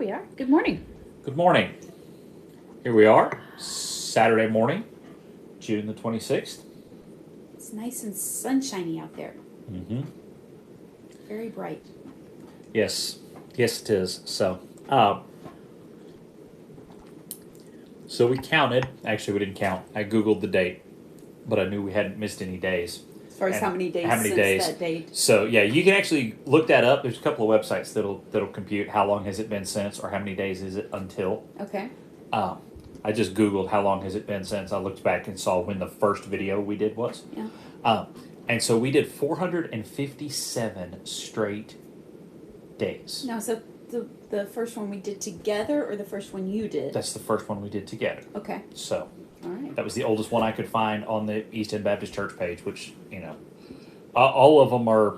we are. Good morning. Good morning. Here we are, Saturday morning, June the 26th. It's nice and sunshiny out there. Mm-hmm. Very bright. Yes, it is. So we counted. Actually, we didn't count. I Googled the date, but I knew we hadn't missed any days. As far as And how many days that date. So yeah, you can actually look that up. There's a couple of websites that'll compute how long has it been since, or how many days is it until. Okay. I just Googled how long has it been since. I looked back and saw when the first video we did was. Yeah. And so we did 457 straight days. No, so the first one we did together or the first one you did? That's the first one we did together. Okay. So All right. that was the oldest one I could find on the East End Baptist Church page, which, all of them are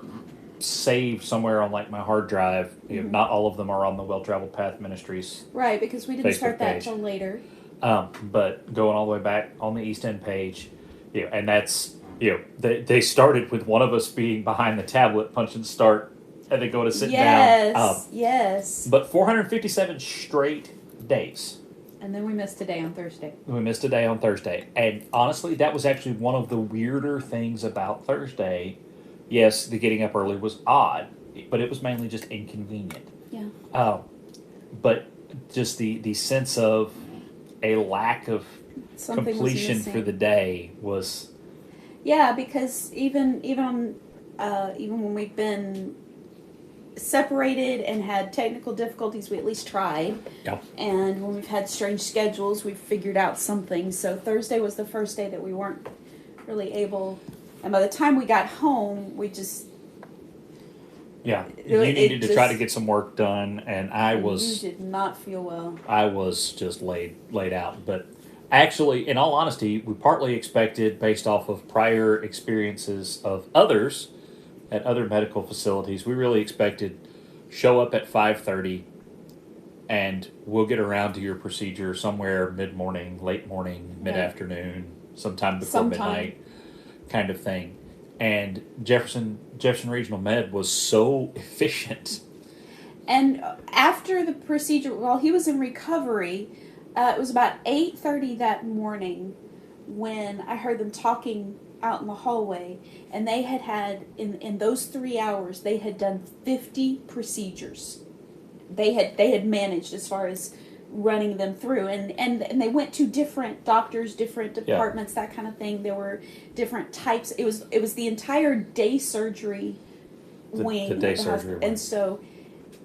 saved somewhere on like my hard drive. Mm-hmm. Not all of them are on the Well Traveled Path Ministries. Right, because we didn't Facebook start that page. till later. But going all the way back on the East End page, and that's, they started with one of us being behind the tablet punching start and then going to sit down. Yes. But 457 straight days. And then we missed today on Thursday. We missed a day on Thursday. And honestly, that was actually one of the weirder things about Thursday. Yes, the getting up early was odd, but it was mainly just inconvenient. Yeah. But just the sense of a lack of Something completion was for the day was... Yeah, because even when we've been separated and had technical difficulties, we at least tried. Yeah. And when we've had strange schedules, we've figured out something. So Thursday was the first day that we weren't really able. And by the time we got home, we just... Yeah, You needed to try to get some work done, and You did not feel well. I was just laid out. But actually, in all honesty, we partly expected, based off of prior experiences of others at other medical facilities, we really expected show up at 5:30, and we'll get around to your procedure somewhere mid-morning, late morning, mid-afternoon, sometime before midnight, kind of thing. And Jefferson Regional Med was so efficient. And after the procedure, while he was in recovery, it was about 8:30 that morning when I heard them talking out in the hallway, and they had in those 3 hours they had done 50 procedures. They had managed as far as running them through, and they went to different doctors, different departments, that kind of thing. There were different types. It was the entire day surgery wing. The day surgery wing. And so,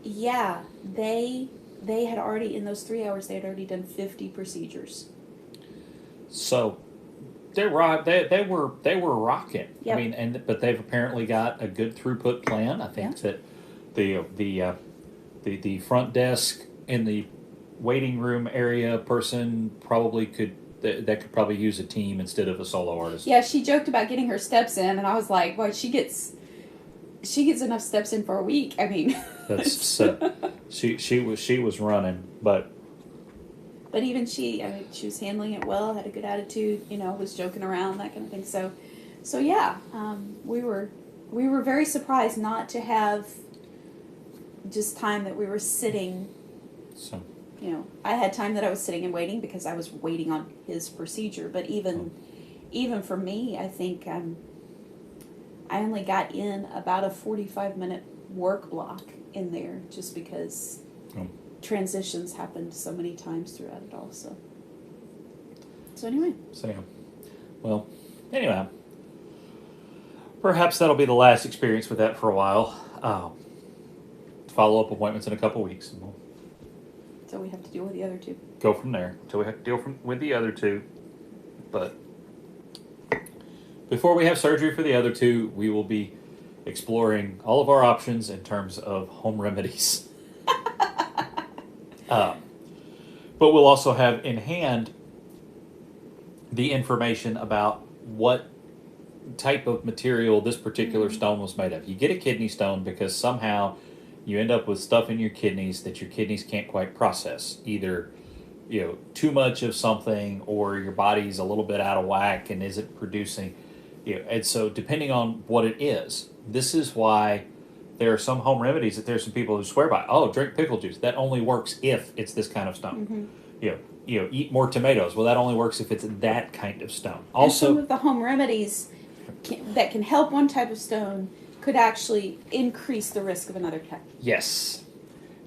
yeah, they had already, in those 3 hours, they had already done 50 procedures. So they were rocking. Yep. I mean, but they've apparently got a good throughput plan. I think that the front desk in the waiting room area person probably could probably use a team instead of a solo artist. Yeah, she joked about getting her steps in, and I was like, "Well, she gets enough steps in for a week." I mean, that's she was running, but even she was handling it well, had a good attitude, was joking around, that kind of thing. So yeah, we were very surprised not to have just time that we were sitting. So. I had time that I was sitting and waiting because I was waiting on his procedure. But even for me, I think I only got in about a 45-minute work block in there just because transitions happened so many times throughout it all. So anyway. Well, perhaps that'll be the last experience with that for a while. Follow-up appointments in a couple weeks. And we'll So we have to deal with the other two. Go from there until we have to deal with the other two. But before we have surgery for the other two, we will be exploring all of our options in terms of home remedies. But we'll also have in hand the information about what type of material this particular stone was made of. You get a kidney stone because somehow you end up with stuff in your kidneys that your kidneys can't quite process. Either, too much of something, or your body's a little bit out of whack and isn't producing. And so depending on what it is, this is why there are some home remedies that there's some people who swear by. Oh, drink pickle juice. That only works if it's this kind of stone. Mm-hmm. Eat more tomatoes. Well, that only works if it's that kind of stone. And some Also, of the home remedies that can help one type of stone could actually increase the risk of another type. yes.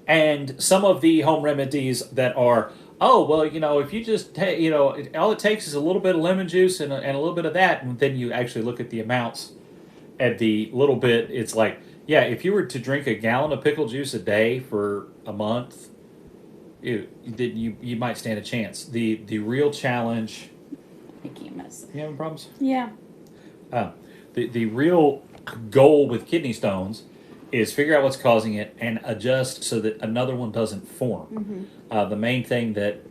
And some of the home remedies that are, oh, well, if you just, all it takes is a little bit of lemon juice and a little bit of that, and then you actually look at the amounts at the little bit, it's like, yeah, if you were to drink a gallon of pickle juice a day for a month, you might stand a chance. The real challenge. I can't mess. You having problems? Yeah. The real goal with kidney stones is figure out what's causing it and adjust so that another one doesn't form. Mm-hmm. The main thing that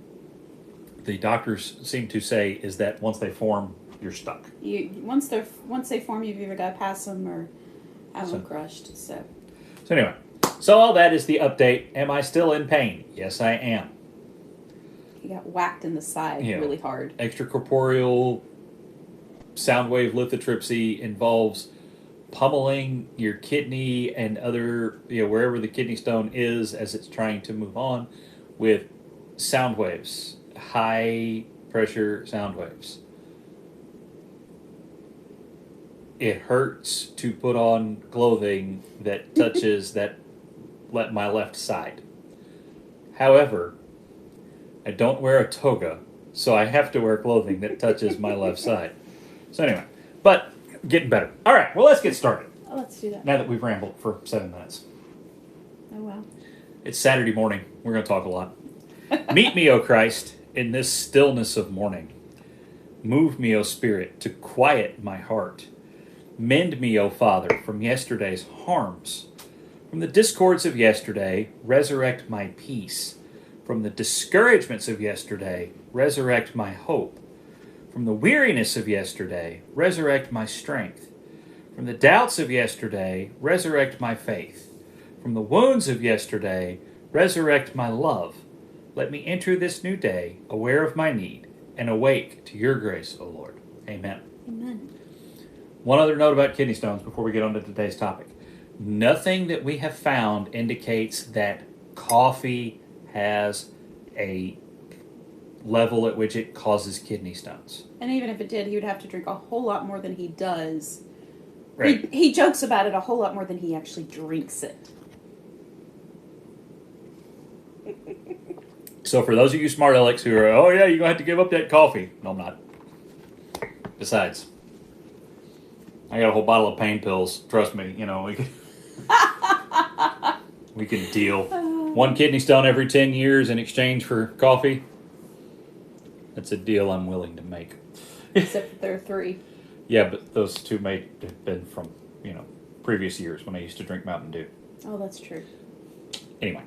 the doctors seem to say is that once they form, you're stuck. Once they form, you've either got to pass them or have them crushed. So anyway, so all that is the update. Am I still in pain? Yes, I am. you got whacked in the side really hard. Extracorporeal sound wave lithotripsy involves pummeling your kidney and other, wherever the kidney stone is as it's trying to move on with sound waves, high pressure sound waves. It hurts to put on clothing that touches my left side. However, I don't wear a toga, so I have to wear clothing that touches my left side. So anyway, but getting better. All right, well, let's get started. Oh, let's do that. Now that we've rambled for 7 minutes. Oh, wow. It's Saturday morning. We're going to talk a lot. Meet me, O Christ, in this stillness of morning. Move me, O Spirit, to quiet my heart. Mend me, O Father, from yesterday's harms. From the discords of yesterday, resurrect my peace. From the discouragements of yesterday, resurrect my hope. From the weariness of yesterday, resurrect my strength. From the doubts of yesterday, resurrect my faith. From the wounds of yesterday, resurrect my love. Let me enter this new day, aware of my need, and awake to your grace, O Lord. Amen. Amen. One other note about kidney stones before we get on to today's topic. Nothing that we have found indicates that coffee has a level at which it causes kidney stones. And even if it did, he would have to drink a whole lot more than he does. Right. He jokes about it a whole lot more than he actually drinks it. So for those of you smart alecks who are, oh yeah, you're going to have to give up that coffee. No, I'm not. Besides, I got a whole bottle of pain pills. Trust me, we can deal. One kidney stone every 10 years in exchange for coffee. That's a deal I'm willing to make. Except that there are 3. Yeah, but those 2 may have been from, previous years when I used to drink Mountain Dew. Oh, that's true. Anyway,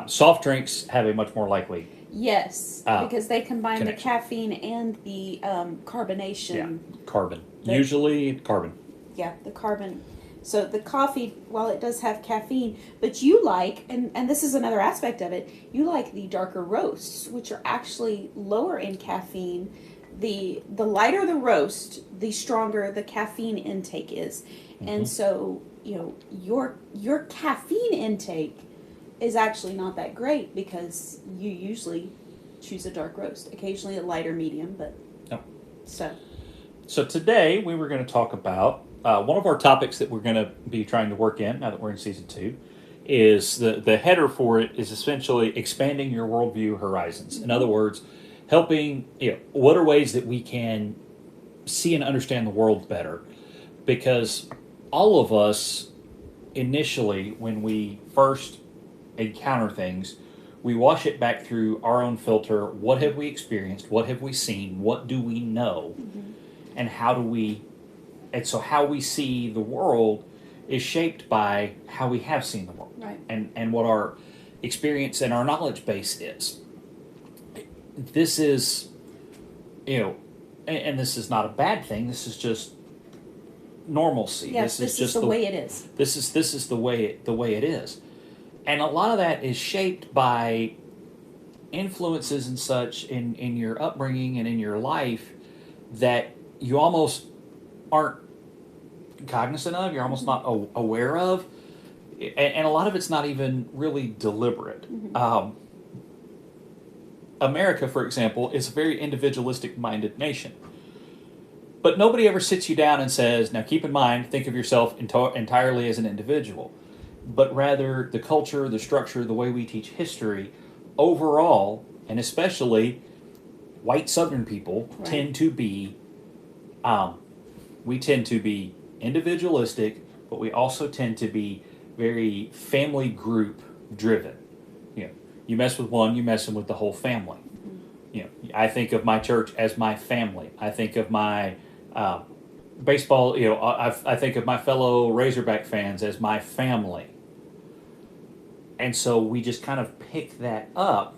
soft drinks have a much more likely. Yes, because they combine connection. the caffeine and the carbonation. Yeah, carbon. Usually carbon. Yeah, the carbon. So the coffee, while it does have caffeine, but you like, and this is another aspect of it, you like the darker roasts, which are actually lower in caffeine. The lighter the roast, the stronger the caffeine intake is. Mm-hmm. And so, your caffeine intake is actually not that great because you usually choose a dark roast, occasionally a lighter medium, but Yep. So today we were going to talk about one of our topics that we're going to be trying to work in now that we're in season 2 is the header for it is essentially expanding your worldview horizons. In other words, helping, what are ways that we can see and understand the world better? Because all of us initially, when we first encounter things, we wash it back through our own filter. What have we experienced? What have we seen? What do we know? Mm-hmm. And how we see the world is shaped by how we have seen the world. Right. And what our experience and our knowledge base is. This is, and this is not a bad thing. This is just normalcy. Yes, this is the way it is. This is the way it is. And a lot of that is shaped by influences and such in your upbringing and in your life that you almost aren't cognizant of, you're almost not aware of. and a lot of it's not even really deliberate. Mm-hmm. America, for example, is a very individualistic-minded nation. But nobody ever sits you down and says, now keep in mind, think of yourself entirely as an individual. But rather, the culture, the structure, the way we teach history, overall, and especially white Southern people, Right. tend to be, we tend to be individualistic, but we also tend to be very family group driven. You know, you mess with one, you're messing with the whole family. You know, I think of my church as my family. I think of my baseball. You know, I think of my fellow Razorback fans as my family. And so we just kind of pick that up,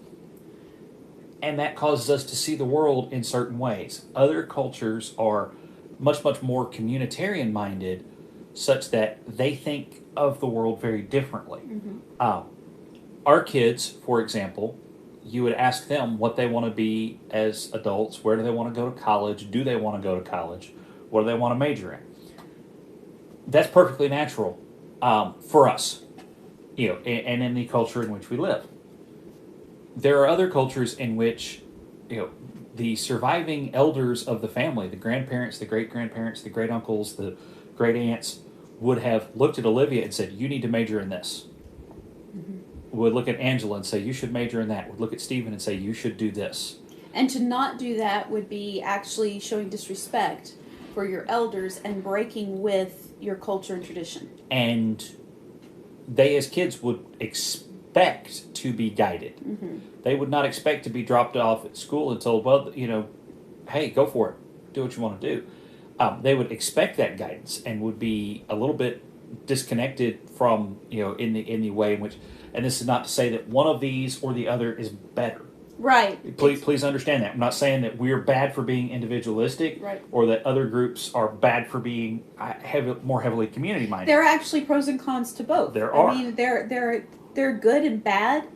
and that causes us to see the world in certain ways. Other cultures are much, much more communitarian minded, such that they think of the world very differently. Our kids, for example, you would ask them what they want to be as adults, where do they want to go to college, do they want to go to college, what do they want to major in. That's perfectly natural for us, you know, and in the culture in which we live. There are other cultures in which, you know, the surviving elders of the family, the grandparents, the great-grandparents, the great-uncles, the great-aunts, would have looked at Olivia and said, you need to major in this. Would look at Angela and say, you should major in that. Would look at Stephen and say, you should do this. And to not do that would be actually showing disrespect for your elders and breaking with your culture and tradition. And they, as kids, would expect to be guided. They would not expect to be dropped off at school and told, well, you know, hey, go for it. Do what you want to do. They would expect that guidance and would be a little bit disconnected from, you know, in the way in which, and this is not to say that one of these or the other is better. Right. Please understand that. I'm not saying that we're bad for being individualistic, Right. or that other groups are bad for being more heavily community minded. There are actually pros and cons to both. There are. I mean, they're good and bad.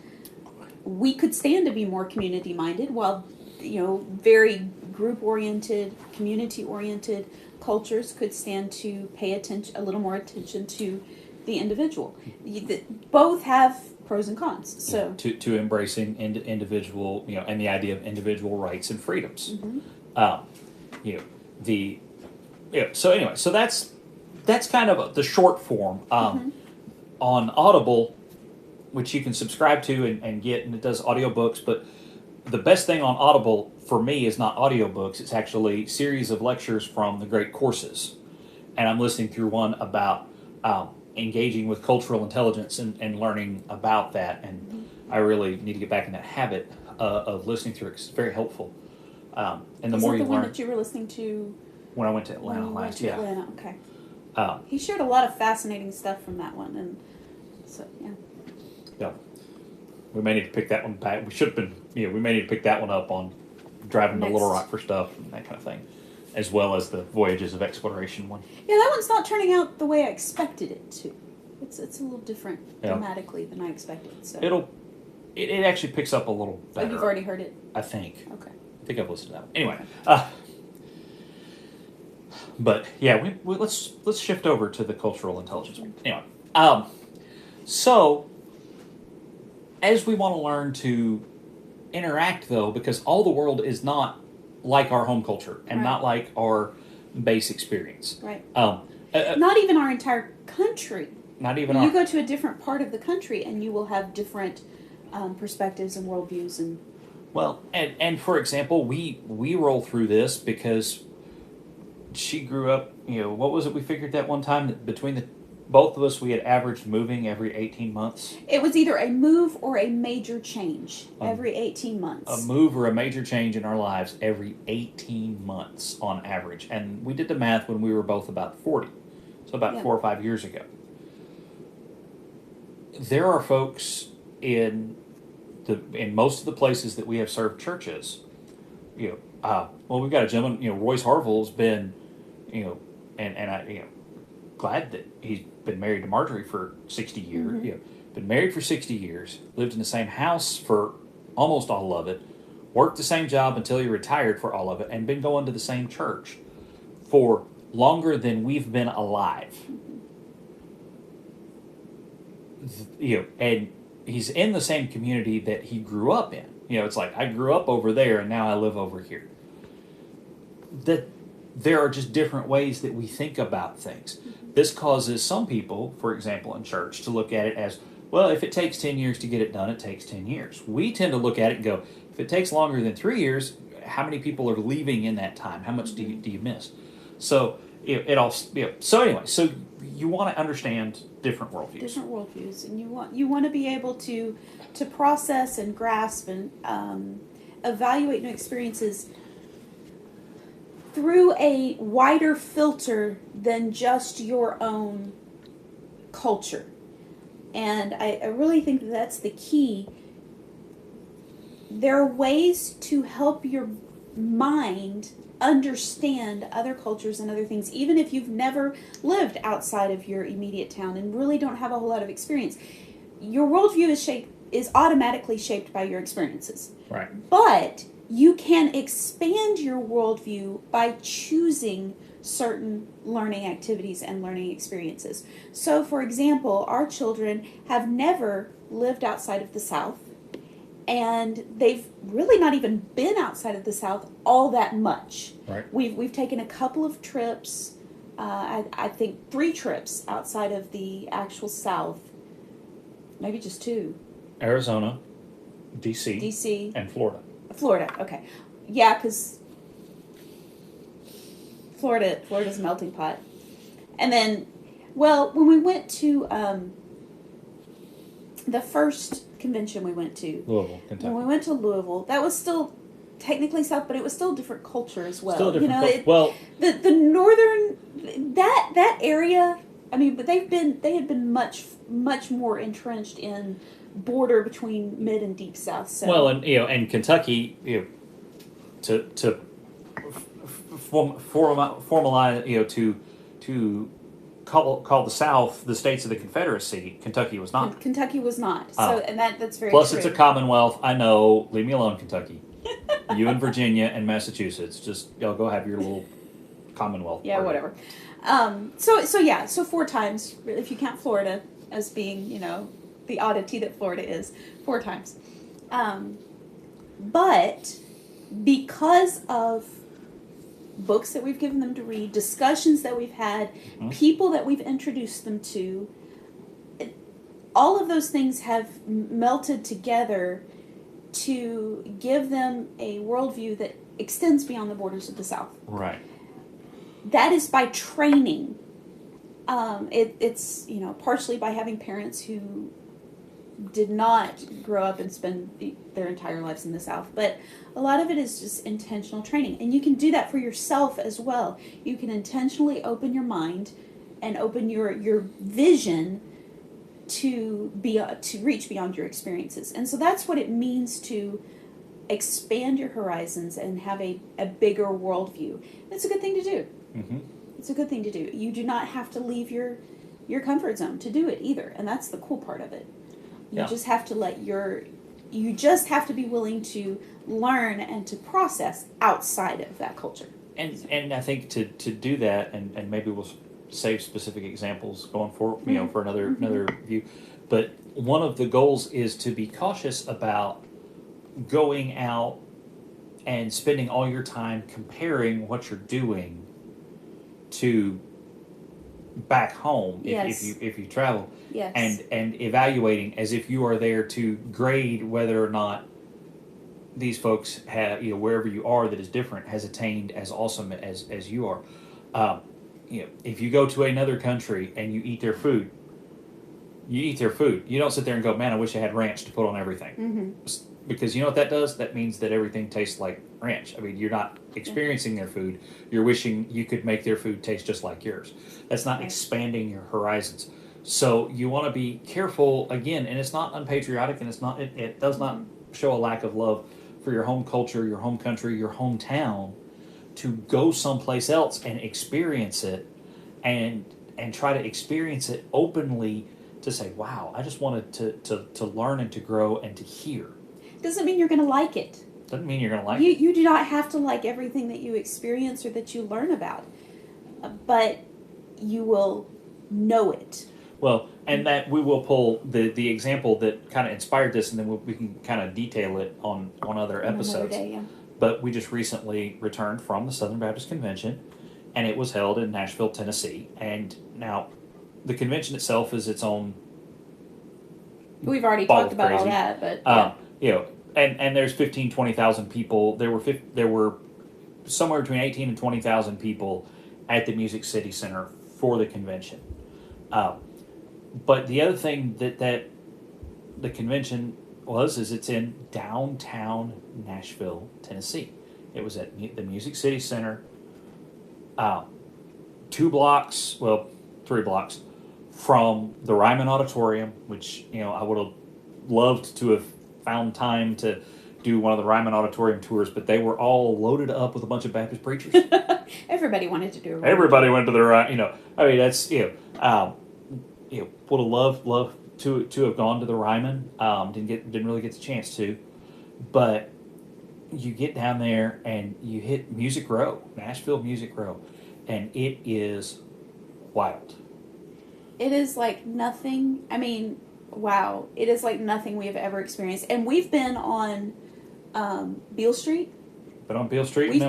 We could stand to be more community minded, while, you know, very group oriented, community oriented cultures could stand to pay a little more attention to the individual. Both have pros and cons. So to embracing individual, you know, and the idea of individual rights and freedoms. You know, so anyway, so that's kind of the short form. On Audible, which you can subscribe to and get, and it does audiobooks, but the best thing on Audible for me is not audiobooks, it's actually series of lectures from the great courses. And I'm listening through one about engaging with cultural intelligence and learning about that. And I really need to get back in that habit of listening through it, 'cause it's very helpful. And the is more that you the one learn. that you were listening to When I went to when Atlanta you went last, to yeah. Atlanta? Okay. Um, He shared a lot of fascinating stuff from that one, and so yeah. Yeah. We may need to pick that one back. We should have been, you know, we may need to pick that one up on driving to Next. Little Rock for stuff and that kind of thing, as well as the Voyages of Exploration one. Yeah, that one's not turning out the way I expected it to. It's a little different Yeah. dramatically than I expected. So It actually picks up a little Oh, better. you've already heard it. I think. Okay. I think I've listened to that one. Anyway, Okay. but yeah, let's shift over to the cultural intelligence one. Anyway, so as we want to learn to interact, though, because all the world is not like our home culture and Right. not like our base experience. Right. Not Not even our entire country. even You our. go to a different part of the country, and you will have different perspectives and worldviews. And Well, and for example, we roll through this because she grew up. You know, what was it? We figured that one time that between the both of us, we had averaged moving every 18 months. it was either a move or a major change every 18 A months. move or a major change in our lives every 18 months on average. And we did the math when we were both about 40. So about Yeah. 4 or 5 years ago. There are folks in most of the places that we have served churches, you know, well, we've got a gentleman, you know, Royce Harville's been, you know, and I, you know, glad that he's been married to Marjorie for 60 years, you know, been married for 60 years, lived in the same house for almost all of it, worked the same job until he retired for all of it, and been going to the same church for longer than we've been alive. and he's in the same community that he grew up in. It's like I grew up over there and now I live over here. That there are just different ways that we think about things. This causes some people, for example, in church, to look at it as, well, if it takes 10 years to get it done, it takes 10 years. We tend to look at it and go, if it takes longer than 3 years, how many people are leaving in that time? How much do you miss? So it all. So anyway, so you want to understand different worldviews. Different worldviews, and you want to be able to process and grasp and evaluate new experiences through a wider filter than just your own culture. And I really think that that's the key. There are ways to help your mind understand other cultures and other things, even if you've never lived outside of your immediate town and really don't have a whole lot of experience. Your worldview is automatically shaped by your experiences. Right. But you can expand your worldview by choosing certain learning activities and learning experiences. So, for example, our children have never lived outside of the South, and they've really not even been outside of the South all that much. Right. We've taken a couple of trips, I think 3 trips outside of the actual South, maybe just 2. Arizona, D.C., D.C. and Florida. Florida, okay. Yeah, because Florida's a melting pot. And then, well, when we went to the first convention we went to, Louisville, Kentucky. when we went to Louisville, that was still technically South, but it was still a different culture as well. Still a different culture. The northern, that area, I mean, but they had been much more entrenched in border between mid and deep South. So. Well, and Kentucky, to formalize, to call the South the states of the Confederacy, Kentucky was not. Kentucky was not. So, and that's very Plus, true. it's a Commonwealth. I know. Leave me alone, Kentucky. You and Virginia and Massachusetts, just y'all go have your little Commonwealth. Yeah, party. whatever. So 4 times, if you count Florida as being, the oddity that Florida is, 4 times. But because of books that we've given them to read, discussions that we've had, people that we've introduced them to, all of those things have melted together to give them a worldview that extends beyond the borders of the South. Right. That is by training. It's partially by having parents who did not grow up and spend their entire lives in the South, but a lot of it is just intentional training, and you can do that for yourself as well. You can intentionally open your mind and open your vision to reach beyond your experiences, and so that's what it means to expand your horizons and have a bigger worldview. It's a good thing to do. Mm-hmm. It's a good thing to do. You do not have to leave your comfort zone to do it either, and that's the cool part of it. You just have to you just have to be willing to learn and to process outside of that culture. And I think to do that, and maybe we'll save specific examples going forward, for another view. But one of the goals is to be cautious about going out and spending all your time comparing what you're doing to back home if you travel. Yes. And evaluating as if you are there to grade whether or not these folks have, wherever you are that is different, has attained as awesome as you are. If you go to another country and you eat their food, you don't sit there and go, man, I wish I had ranch to put on everything. Mm-hmm. Because you know what that does? That means that everything tastes like ranch. I mean, you're not experiencing their food. You're wishing you could make their food taste just like yours. That's not expanding your horizons. So you want to be careful, again, and it's not unpatriotic, and it does not show a lack of love for your home culture, your home country, your hometown, to go someplace else and experience it, and try to experience it openly, to say, wow, I just wanted to learn and to grow and to hear. Doesn't mean you're going to like it. Doesn't mean you're going to like it. You do not have to like everything that you experience or that you learn about, but you will know it. Well, and that we will pull the example that kind of inspired this, and then we can kind of detail it on other On another episodes. day, yeah. But we just recently returned from the Southern Baptist Convention, and it was held in Nashville, Tennessee. And now, the convention itself is its own. We've already ball talked of about all crazy. that, but yeah. You know, and there's 20,000 people. There were somewhere between 18 and 20,000 people at the Music City Center for the convention. But the other thing that the convention is it's in downtown Nashville, Tennessee. It was at the Music City Center, 3 blocks from the Ryman Auditorium, which I would have loved to have found time to do one of the Ryman Auditorium tours, but they were all loaded up with a bunch of Baptist preachers. Everybody wanted to do it. Everybody went to the I mean, that's would have loved to have gone to the Ryman. Didn't really get the chance to, but you get down there and you hit Music Row, Nashville Music Row, and it is wild. It is like nothing. I mean, wow! It is like nothing we have ever experienced. And we've been on Beale Street. Been on Beale Street. We've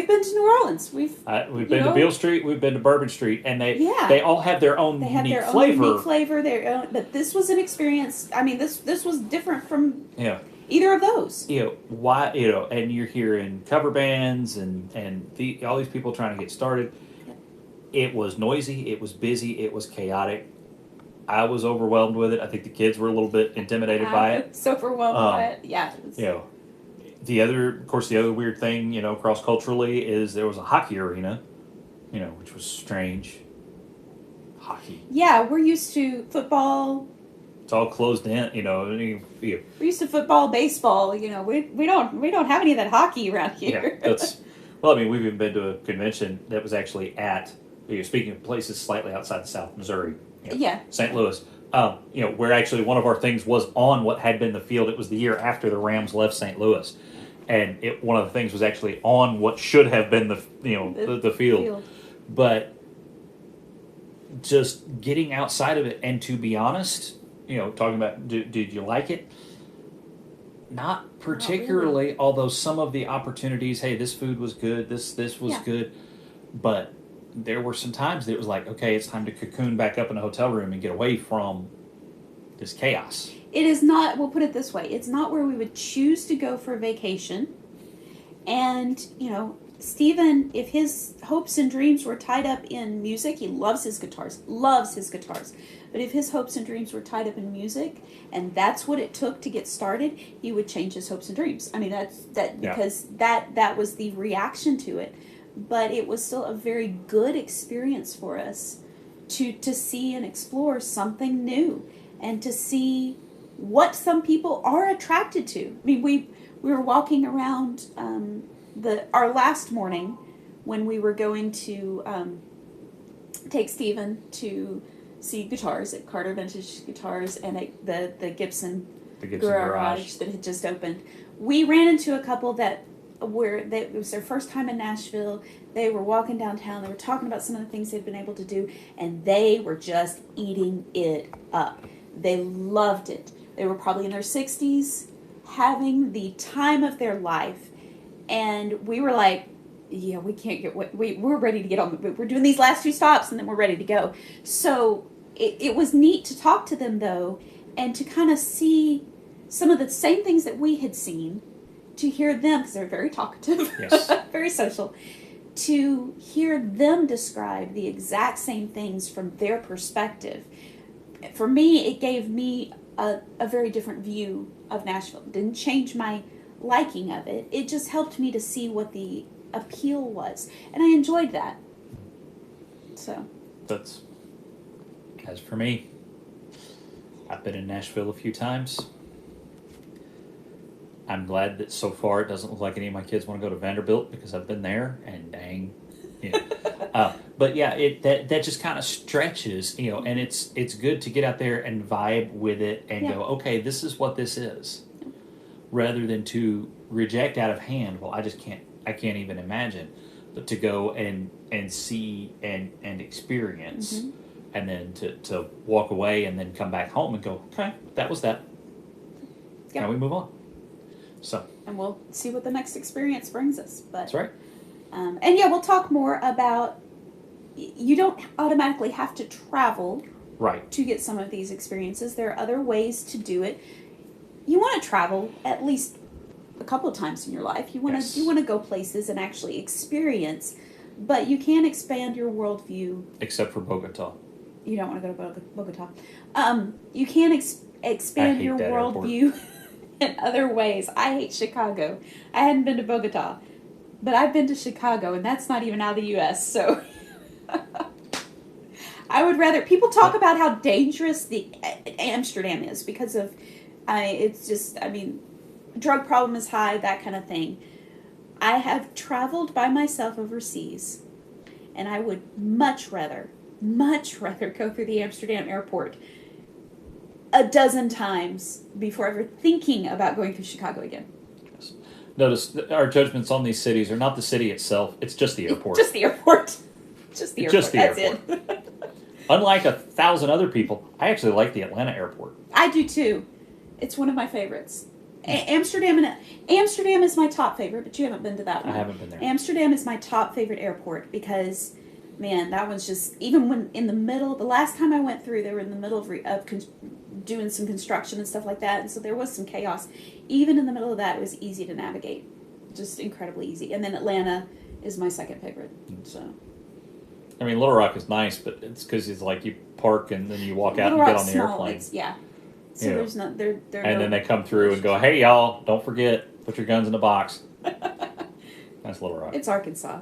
been to New Orleans. We've been to Beale Street. We've been to Bourbon Street, and they all have their own unique flavor. Own unique flavor. Their own, but this was an experience. I mean, this was different from either of those. And you're hearing cover bands and all these people trying to get started. It was noisy. It was busy. It was chaotic. I was overwhelmed with it. I think the kids were a little bit intimidated by it. So overwhelmed by it. Yeah. The other weird thing, cross culturally, is there was a hockey arena, which was strange. Hockey. Yeah, we're used to football. It's all closed in, We're used to football, baseball. We don't have any of that hockey around here. Yeah, we've even been to a convention that was actually at. Speaking of places slightly outside the South, Missouri. St. Louis. Where actually one of our things was on what had been the field. It was the year after the Rams left St. Louis, and one of the things was actually on what should have been the field. But just getting outside of it, and to be honest, talking about did you like it? Not particularly. Not really. Although some of the opportunities, hey, this food was good. This was good, but there were some times that it was like, okay, it's time to cocoon back up in a hotel room and get away from this chaos. It is not, we'll put it this way, it's not where we would choose to go for a vacation. And, Stephen, if his hopes and dreams were tied up in music, he loves his guitars. But if his hopes and dreams were tied up in music, and that's what it took to get started, he would change his hopes and dreams. I mean, because that was the reaction to it. But it was still a very good experience for us to see and explore something new and to see what some people are attracted to. I mean, we were walking around our last morning when we were going to take Stephen to see guitars at Carter Vintage Guitars and at the Gibson Garage that had just opened. We ran into a couple that it was their first time in Nashville. They were walking downtown. They were talking about some of the things they'd been able to do, and they were just eating it up. They loved it. They were probably in their 60s, having the time of their life, and we were like, yeah, we can't get we're ready to get on. We're doing these last 2 stops, and then we're ready to go. So it was neat to talk to them, though, and to kind of see some of the same things that we had seen, to hear them, because they're very talkative, very social, to hear them describe the exact same things from their perspective. For me, it gave me a very different view of Nashville. It didn't change my liking of it. It just helped me to see what the appeal was. And I enjoyed that. So. As for me, I've been in Nashville a few times. I'm glad that so far it doesn't look like any of my kids want to go to Vanderbilt because I've been there, and dang, but yeah, that just kind of stretches, and it's good to get out there and vibe with it and go, okay, this is what this is, rather than to reject out of hand. Well, I can't even imagine, but to go and see and experience. and then to walk away and then come back home and go, okay, that was that. Yeah. Now we move on. So And we'll see what the next experience brings us. But that's right. and yeah, we'll talk more about. You don't automatically have to travel Right. to get some of these experiences. There are other ways to do it. You want to travel at least a couple of times in your life. You want Yes. to go places and actually experience, but you can expand your worldview. Except for Bogota. You don't want to go to Bogota. You can expand hate your that worldview in other ways. I hate Chicago. I hadn't been to Bogota, but I've been to Chicago, and that's not even out of the U.S., so I would rather... People talk about how dangerous the Amsterdam is because of... it's just, drug problem is high, that kind of thing. I have traveled by myself overseas, and I would much rather go through the Amsterdam airport a dozen times before ever thinking about going through Chicago again. Yes. Notice that our judgments on these cities are not the city itself, it's just the airport. Just the airport. Just the airport. Just the That's airport. it. Unlike 1,000 other people, I actually like the Atlanta airport. I do too. It's one of my favorites. Amsterdam is my top favorite, but you haven't been to that one. I haven't been there. Amsterdam is my top favorite airport because, man, that one's just, even when in the middle, the last time I went through, they were in the middle of doing some construction and stuff like that, and so there was some chaos. Even in the middle of that, it was easy to navigate. Just incredibly easy. And then Atlanta is my second favorite. So, I mean, Little Rock is nice, but it's because it's like you park and then you walk out Little and get Rock's on the small. airplane. Yeah. So Yeah. there's not there. And then they come through and go, hey, y'all, don't forget, put your guns in the box. That's Little Rock. It's Arkansas.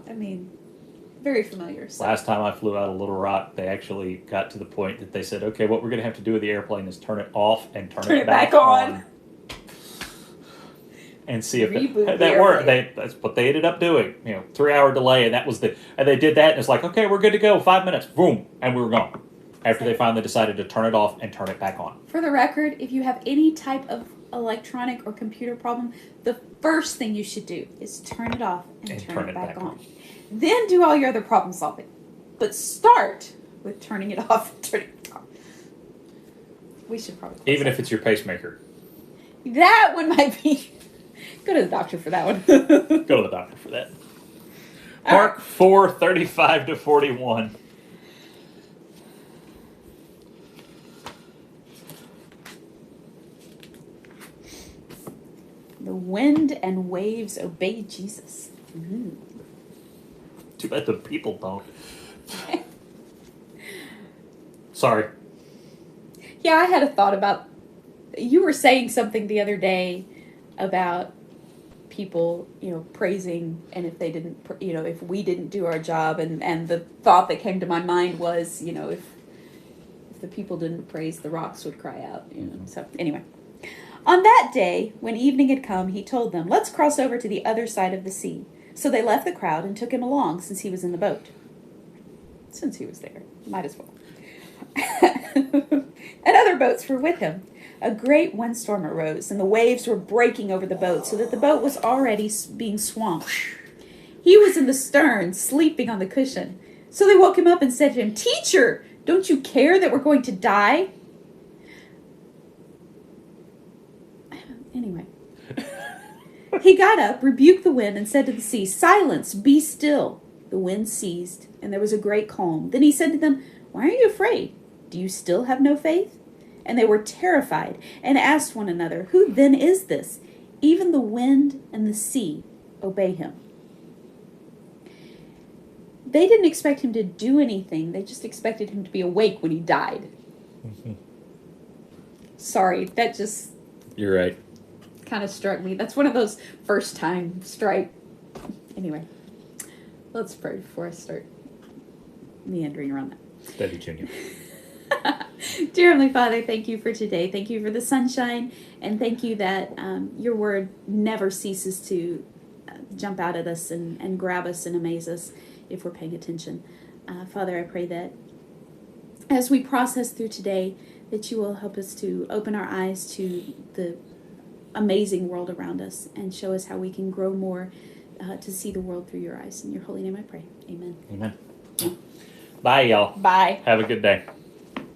Very familiar. So. Last time I flew out of Little Rock, they actually got to the point that they said, okay, what we're going to have to do with the airplane is turn it off and turn it back on. And see if Reboot that the worked. airplane. That's what they ended up doing. 3-hour delay, and and they did that, and it's like, okay, we're good to go. 5 minutes, boom, and we were gone. After they finally decided to turn it off and turn it back on. For the record, if you have any type of electronic or computer problem, the first thing you should do is turn it off and turn it back on. Then do all your other problem solving. But start with turning it off and turning it on. We should probably... Even if it's your pacemaker. That one might be... Go to the doctor for that one. Go to the doctor for that. Mark 4:35 to 41. The wind and waves obey Jesus. Mm-hmm. Too bad the people don't. Sorry. Yeah, I had a thought about... You were saying something the other day about people, praising, and if they didn't, if we didn't do our job, and the thought that came to my mind was, if the people didn't praise, the rocks would cry out, So, anyway. On that day, when evening had come, he told them, let's cross over to the other side of the sea. So they left the crowd and took him along, since he was in the boat. Since he was there, might as well. And other boats were with him. A great windstorm arose, and the waves were breaking over the boat, so that the boat was already being swamped. He was in the stern, sleeping on the cushion. So they woke him up and said to him, Teacher, don't you care that we're going to die? Anyway. He got up, rebuked the wind, and said to the sea, Silence, be still. The wind ceased, and there was a great calm. Then he said to them, Why are you afraid? Do you still have no faith? And they were terrified, and asked one another, Who then is this? Even the wind and the sea obey him. They didn't expect him to do anything. They just expected him to be awake when he died. Mm-hmm. Sorry, that just... You're right. Kind of struck me. That's one of those first time strike. Anyway, let's pray before I start meandering around that. Debbie Jr. Dear Heavenly Father, thank you for today. Thank you for the sunshine, and thank you that your word never ceases to jump out at us and grab us and amaze us if we're paying attention. Father, I pray that as we process through today, that you will help us to open our eyes to the amazing world around us and show us how we can grow more to see the world through your eyes. In your holy name I pray. Amen. Amen. Bye, y'all. Bye. Have a good day.